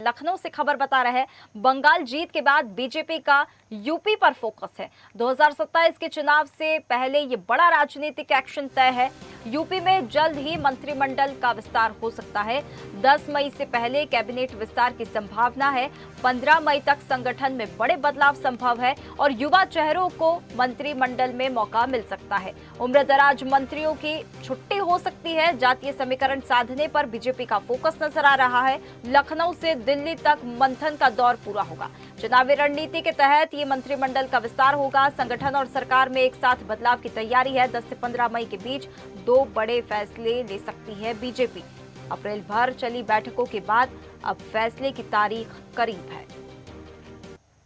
लखनऊ से खबर बता रहे हैं, बंगाल जीत के बाद बीजेपी का यूपी पर फोकस है। 2027 के चुनाव से पहले ये बड़ा राजनीतिक एक्शन तय है। यूपी में जल्द ही मंत्रिमंडल का विस्तार हो सकता है। 10 मई से पहले कैबिनेट विस्तार की संभावना है। 15 मई तक संगठन में बड़े बदलाव संभव है और युवा चेहरों को मंत्रिमंडल में मौका मिल सकता है। उम्रदराज मंत्रियों की छुट्टी हो सकती है। जातीय समीकरण साधने पर बीजेपी का फोकस नजर आ रहा है। लखनऊ से दिल्ली तक मंथन का दौर पूरा होगा। चुनावी रणनीति के तहत ये मंत्रिमंडल का विस्तार होगा। संगठन और सरकार में एक साथ बदलाव की तैयारी है। 10 से 15 मई के बीच 2 बड़े फैसले ले सकती है बीजेपी। अप्रैल भर चली बैठकों के बाद अब फैसले की तारीख करीब है।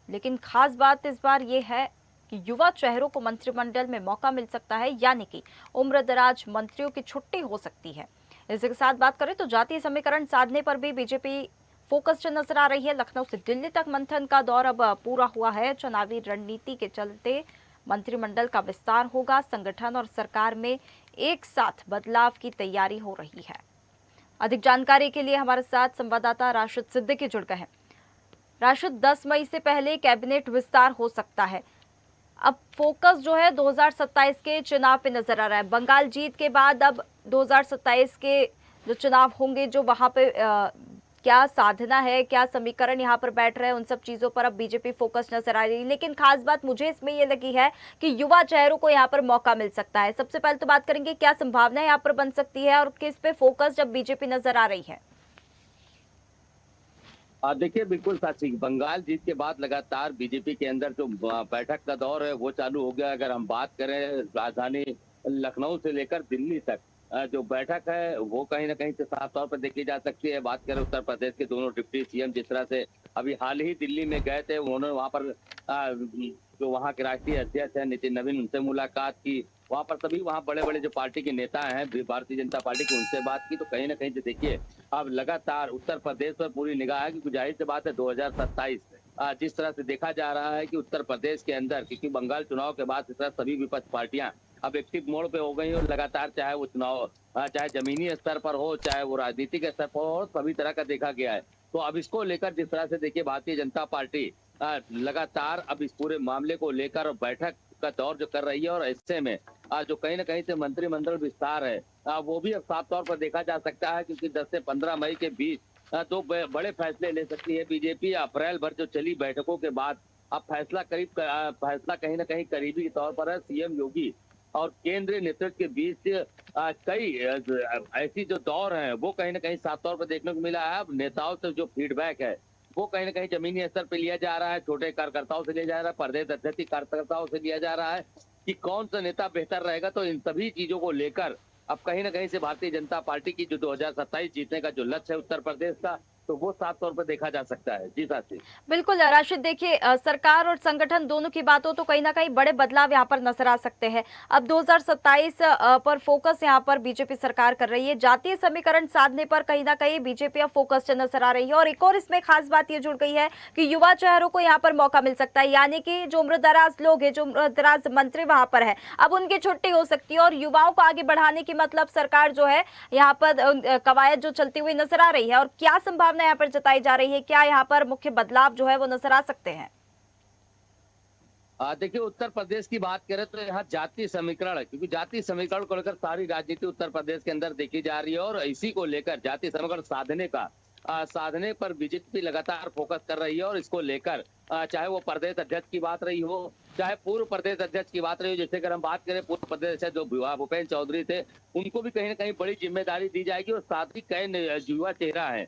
लेकिन खास बात इस बार यह है कि युवा चेहरों को मंत्रिमंडल में मौका मिल सकता है, यानी कि उम्रदराज मंत्रियों की छुट्टी हो सकती है। इसी के साथ बात करें तो जातीय समीकरण साधने पर भी बीजेपी फोकस नजर आ रही है। लखनऊ से दिल्ली तक मंथन का दौर अब पूरा हुआ है। चुनावी रणनीति के चलते मंत्रिमंडल का विस्तार होगा। संगठन और सरकार में एक साथ बदलाव की तैयारी हो रही है। अधिक जानकारी के लिए हमारे साथ संवाददाता राशिद सिद्दीकी जुड़ गए हैं। राशिद, 10 मई से पहले कैबिनेट विस्तार हो सकता है। अब फोकस जो है 2027 के चुनाव पे नजर आ रहा है। बंगाल जीत के बाद अब 2027 के जो चुनाव होंगे, जो वहां पे क्या साधना है, क्या समीकरण यहाँ पर बैठ रहे हैं, उन सब चीजों पर अब बीजेपी फोकस नजर आ रही है। लेकिन खास बात मुझे इसमें ये लगी है कि युवा चेहरों को यहाँ पर मौका मिल सकता है। सबसे पहले तो बात करेंगे क्या संभावना यहाँ पर बन सकती है और किस पे फोकस जब बीजेपी नजर आ रही है। देखिए, बिल्कुल साची, बंगाल जीत के बाद लगातार बीजेपी के अंदर जो बैठक का दौर है वो चालू हो गया। अगर हम बात करें राजधानी लखनऊ से लेकर दिल्ली तक जो बैठक है वो कहीं ना कहीं से साफ तौर पर देखी जा सकती है। बात करें उत्तर प्रदेश के दोनों डिप्टी सीएम जिस तरह से अभी हाल ही दिल्ली में गए थे, उन्होंने वहां पर जो वहां के राष्ट्रीय अध्यक्ष है नितिन नवीन, उनसे मुलाकात की। वहां पर सभी वहां बड़े बड़े जो पार्टी के नेता हैं भारतीय जनता पार्टी की, उनसे बात की। तो कहीं ना कहीं से देखिए अब लगातार उत्तर प्रदेश पर पूरी निगाह है, क्योंकि जाहिर सी बात है 2027 जिस तरह से देखा जा रहा है कि उत्तर प्रदेश के अंदर, क्योंकि बंगाल चुनाव के बाद इस तरह सभी विपक्ष पार्टियां अब एक्टिव मोड पे हो गई और लगातार चाहे वो चुनाव चाहे जमीनी स्तर पर हो, चाहे वो राजनीतिक स्तर पर हो, सभी तरह का देखा गया है। तो अब इसको लेकर जिस तरह से देखिए भारतीय जनता पार्टी लगातार अब इस पूरे मामले को लेकर बैठक का दौर जो कर रही है, और ऐसे में जो कहीं ना कहीं से मंत्रिमंडल विस्तार है वो भी अब साफ तौर पर देखा जा सकता है, क्योंकि 10 से 15 मई के बीच तो बड़े फैसले ले सकती है बीजेपी। अप्रैल भर जो चली बैठकों के बाद अब फैसला कहीं ना कहीं करीबी तौर पर है। सीएम योगी और केंद्रीय नेतृत्व के बीच कई ऐसी जो दौर है वो कहीं ना कहीं साफ तौर पर देखने को मिला है। अब नेताओं से जो फीडबैक है वो कहीं ना कहीं जमीनी स्तर पर लिया जा रहा है, छोटे कार्यकर्ताओं से लिया जा रहा है, प्रदेश अध्यक्ष कार्यकर्ताओं से लिया जा रहा है कि कौन सा नेता बेहतर रहेगा। तो इन सभी चीजों को लेकर अब कहीं ना कहीं से भारतीय जनता पार्टी की जो 2027 जीतने का जो लक्ष्य है उत्तर प्रदेश का, तो वो साफ तौर पर देखा जा सकता है। जी साथी। बिल्कुल राशिद, देखिए सरकार और संगठन दोनों की बात हो तो कहीं ना कहीं बड़े बदलाव यहाँ पर नजर आ सकते हैं। अब 2027 पर फोकस यहाँ पर बीजेपी सरकार कर रही है। जातीय समीकरण साधने पर कहीं ना कहीं बीजेपी अब फोकस नजर आ रही है। और एक और इसमें खास बात ये जुड़ गई है कि युवा चेहरों को यहाँ पर मौका मिल सकता है, यानी कि जो उम्रदराज लोग हैं, जो उम्रदराज मंत्री वहां पर है, अब उनकी छुट्टी हो सकती है। और युवाओं को आगे बढ़ाने की मतलब सरकार जो है यहाँ पर कवायद जो चलती हुई नजर आ रही है। और क्या संभावना यहाँ पर जताई जा रही है, क्या यहाँ पर मुख्य बदलाव जो है वो नजर आ सकते हैं? देखिए, उत्तर प्रदेश की बात करें तो यहाँ जातीय समीकरण है, क्योंकि जातीय समीकरण को लेकर सारी राजनीति उत्तर प्रदेश के अंदर देखी जा रही है। और इसी को लेकर जातीय समीकरण साधने पर बीजेपी लगातार फोकस कर रही है। और इसको लेकर चाहे वो प्रदेश अध्यक्ष की बात रही हो, चाहे पूर्व प्रदेश अध्यक्ष की बात रही हो, जैसे अगर हम बात करें पूर्व प्रदेश अध्यक्ष जो भूपेन्द्र चौधरी थे, उनको भी कहीं ना कहीं बड़ी जिम्मेदारी दी जाएगी। और साथ ही कई युवा चेहरा है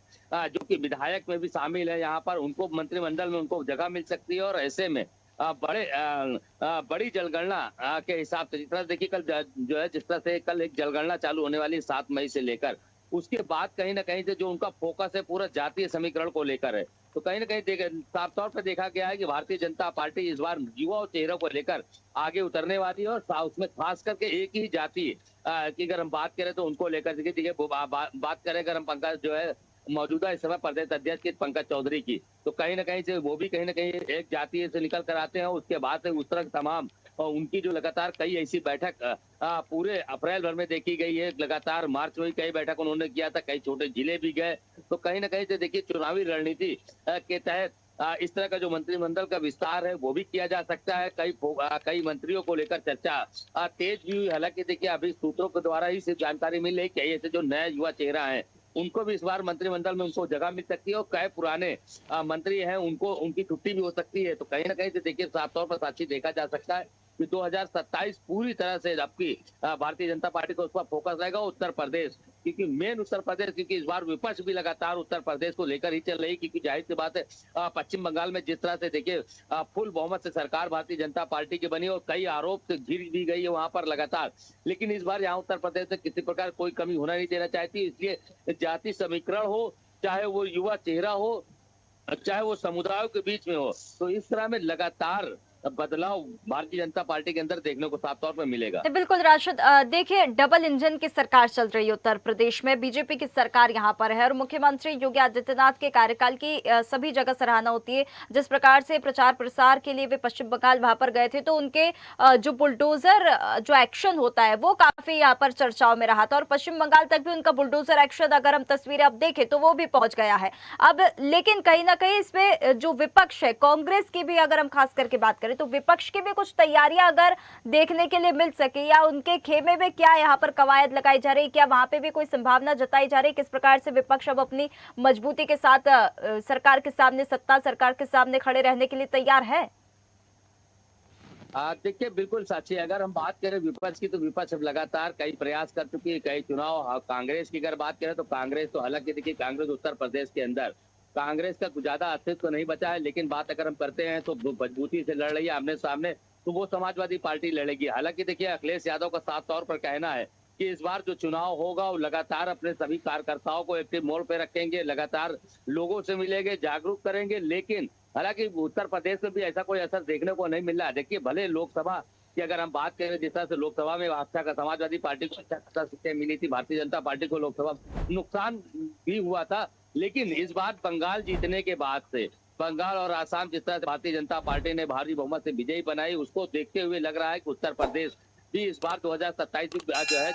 जो कि विधायक में भी शामिल है, यहाँ पर उनको मंत्रिमंडल में उनको जगह मिल सकती है। और ऐसे में बड़ी जनगणना के हिसाब से जिस तरह देखिए कल जो है जिस तरह से कल एक जनगणना चालू होने वाली है 7 मई से लेकर, उसके बाद कहीं ना कहीं से जो उनका फोकस है पूरा जातीय समीकरण को लेकर है। तो कहीं ना कहीं साफ तौर पर देखा गया है कि भारतीय जनता पार्टी इस बार युवा और चेहरों को लेकर आगे उतरने वाली है। और उसमें खास करके एक ही जाति की अगर हम बात करें तो उनको लेकर देखिए बात करें अगर हम पंकज जो है मौजूदा इस समय प्रदेश अध्यक्ष के पंकज चौधरी की, तो कहीं ना कहीं से वो भी कहीं ना कहीं एक जातीय से निकल कर आते हैं। उसके बाद से उस तरह तमाम और उनकी जो लगातार कई ऐसी बैठक पूरे अप्रैल भर में देखी गई है। लगातार मार्च में भी कई बैठक उन्होंने किया था, कई छोटे जिले भी गए। तो कहीं न कहीं से देखिए चुनावी रणनीति के तहत इस तरह का जो मंत्रिमंडल का विस्तार है वो भी किया जा सकता है। कई मंत्रियों को लेकर चर्चा तेज भी हुई। हालाँकि देखिए अभी सूत्रों के द्वारा ही सिर्फ जानकारी मिली है कि ऐसे जो नया युवा चेहरा है उनको भी इस बार मंत्रिमंडल में उनको जगह मिल सकती है और कई पुराने मंत्री हैं उनको उनकी छुट्टी भी हो सकती है। तो कहीं न कहीं से देखिए साफ तौर पर साक्षी देखा जा सकता है कि 2027 पूरी तरह से आपकी भारतीय जनता पार्टी को उस पर फोकस रहेगा। उत्तर प्रदेश क्योंकि मेन उत्तर प्रदेश, क्योंकि इस बार विपक्ष भी लगातार उत्तर प्रदेश को लेकर ही चल रही, क्योंकि जाहिर सी बात है पश्चिम बंगाल में जिस तरह से देखिए फुल बहुमत से सरकार भारतीय जनता पार्टी की बनी और कई आरोप से घिर भी गई है वहां पर लगातार। लेकिन इस बार यहाँ उत्तर प्रदेश में किसी प्रकार कोई कमी होना नहीं देना चाहती, इसलिए जाति समीकरण हो, चाहे वो युवा चेहरा हो, चाहे वो समुदायों के बीच में हो, तो इस तरह में लगातार बदलाव भारतीय जनता पार्टी के अंदर देखने को साफ तौर पर मिलेगा। बिल्कुल राशिद, देखिए डबल इंजन की सरकार चल रही है उत्तर प्रदेश में, बीजेपी की सरकार यहाँ पर है और मुख्यमंत्री योगी आदित्यनाथ के कार्यकाल की सभी जगह सराहना होती है। जिस प्रकार से प्रचार प्रसार के लिए वे पश्चिम बंगाल वहां पर गए थे तो उनके जो बुलडोजर जो एक्शन होता है वो काफी यहाँ पर चर्चाओं में रहा था और पश्चिम बंगाल तक भी उनका बुलडोजर एक्शन अगर हम तस्वीरें अब देखें तो वो भी पहुंच गया है अब। लेकिन कहीं ना कहीं इसमें जो विपक्ष है कांग्रेस की भी अगर हम खास करके बात करें तो विपक्ष की भी कुछ तैयारियां अगर देखने के लिए मिल सके या उनके खेमे में क्या यहाँ पर कवायद लगाई जा रही, क्या वहां पे भी कोई संभावना जताई जा रही, किस प्रकार से विपक्ष अब अपनी मजबूती के साथ सरकार के सामने, सत्ता सरकार के सामने खड़े रहने के लिए तैयार है? देखिए बिल्कुल साक्षी, अगर हम बात करें विपक्ष की तो विपक्ष अब लगातार कई प्रयास कर चुकी है, कई चुनाव। कांग्रेस की अगर बात करें तो कांग्रेस तो हालांकि देखिए कांग्रेस उत्तर प्रदेश के अंदर कांग्रेस का कुछ ज्यादा अस्तित्व तो नहीं बचा है, लेकिन बात अगर हम करते हैं तो मजबूती से लड़ रही है आमने सामने, तो वो समाजवादी पार्टी लड़ेगी। हालांकि देखिए अखिलेश यादव का साफ तौर पर कहना है कि इस बार जो चुनाव होगा वो लगातार अपने सभी कार्यकर्ताओं को एक्टिव मोड पे रखेंगे, लगातार लोगों से मिलेंगे, जागरूक करेंगे। लेकिन हालांकि उत्तर प्रदेश में भी ऐसा कोई असर देखने को नहीं मिल रहा है। देखिए भले लोकसभा की अगर हम बात करें, जिस तरह से लोकसभा में अच्छा का समाजवादी पार्टी को अच्छा खासा सीटें मिली थी, भारतीय जनता पार्टी को लोकसभा नुकसान भी हुआ था, लेकिन इस बार बंगाल जीतने के बाद से बंगाल और आसाम जिस तरह से भारतीय जनता पार्टी ने भारी बहुमत से विजयी बनाई, उसको देखते हुए लग रहा है कि उत्तर प्रदेश भी इस बार 2027 जो है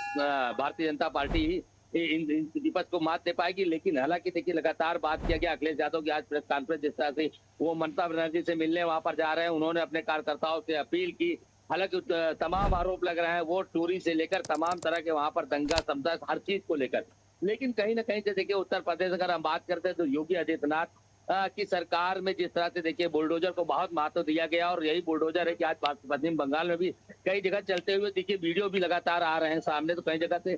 भारतीय जनता पार्टी ही इन विपक्ष को मात दे पाएगी। लेकिन हालांकि देखिए लगातार बात किया गया, अखिलेश यादव की आज प्रेस कॉन्फ्रेंस जिस तरह से वो ममता बनर्जी से मिलने वहां पर जा रहे हैं, उन्होंने अपने कार्यकर्ताओं से अपील की। हालांकि तमाम आरोप लग रहे हैं वोट चोरी से लेकर तमाम तरह के वहां पर दंगा समझा हर चीज को लेकर। लेकिन कहीं ना कहीं से देखिए उत्तर प्रदेश अगर हम बात करते हैं तो योगी आदित्यनाथ की सरकार में जिस तरह से देखिए बुलडोजर को बहुत महत्व दिया गया और यही बुलडोजर है कि आज पश्चिम बंगाल में भी कई जगह चलते हुए देखिए वीडियो भी लगातार आ रहे हैं सामने। तो कई जगह से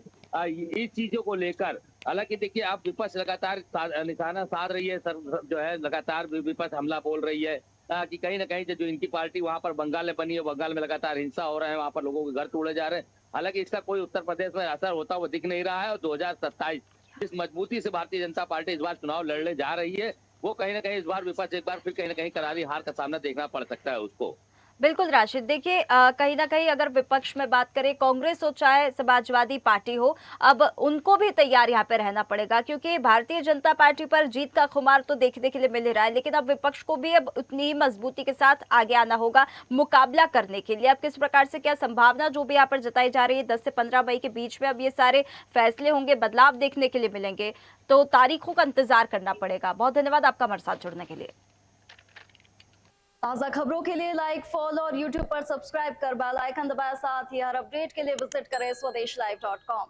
इस चीजों को लेकर हालांकि देखिए आप विपक्ष लगातार निशाना साध रही है, सर जो है लगातार विपक्ष हमला बोल रही है कि कहीं ना कहीं जो इनकी पार्टी वहां पर बंगाल में बनी है, बंगाल में लगातार हिंसा हो रहा है, वहां पर लोगों के घर तोड़े जा रहे हैं। हालांकि इसका कोई उत्तर प्रदेश में असर होता हुआ दिख नहीं रहा है और 2027 जिस मजबूती से भारतीय जनता पार्टी इस बार चुनाव लड़ने जा रही है, वो कहीं ना कहीं इस बार विपक्ष एक बार फिर कहीं ना कहीं करारी हार का सामना देखना पड़ सकता है उसको। बिल्कुल राशिद, देखिए कहीं ना कहीं अगर विपक्ष में बात करें, कांग्रेस हो चाहे समाजवादी पार्टी हो, अब उनको भी तैयार यहाँ पे रहना पड़ेगा क्योंकि भारतीय जनता पार्टी पर जीत का खुमार तो देखने के लिए मिल रहा है, लेकिन अब विपक्ष को भी अब उतनी ही मजबूती के साथ आगे आना होगा मुकाबला करने के लिए। अब किस प्रकार से क्या संभावना जो भी यहाँ पर जताई जा रही है 10 से 15 मई के बीच में अब ये सारे फैसले होंगे, बदलाव देखने के लिए मिलेंगे, तो तारीखों का इंतजार करना पड़ेगा। बहुत धन्यवाद आपका हमारे साथ जुड़ने के लिए। ताज़ा खबरों के लिए लाइक, फॉलो और यूट्यूब पर सब्सक्राइब कर बेल आइकन दबाएं। साथ ही हर अपडेट के लिए विजिट करें स्वदेशलाइव.com।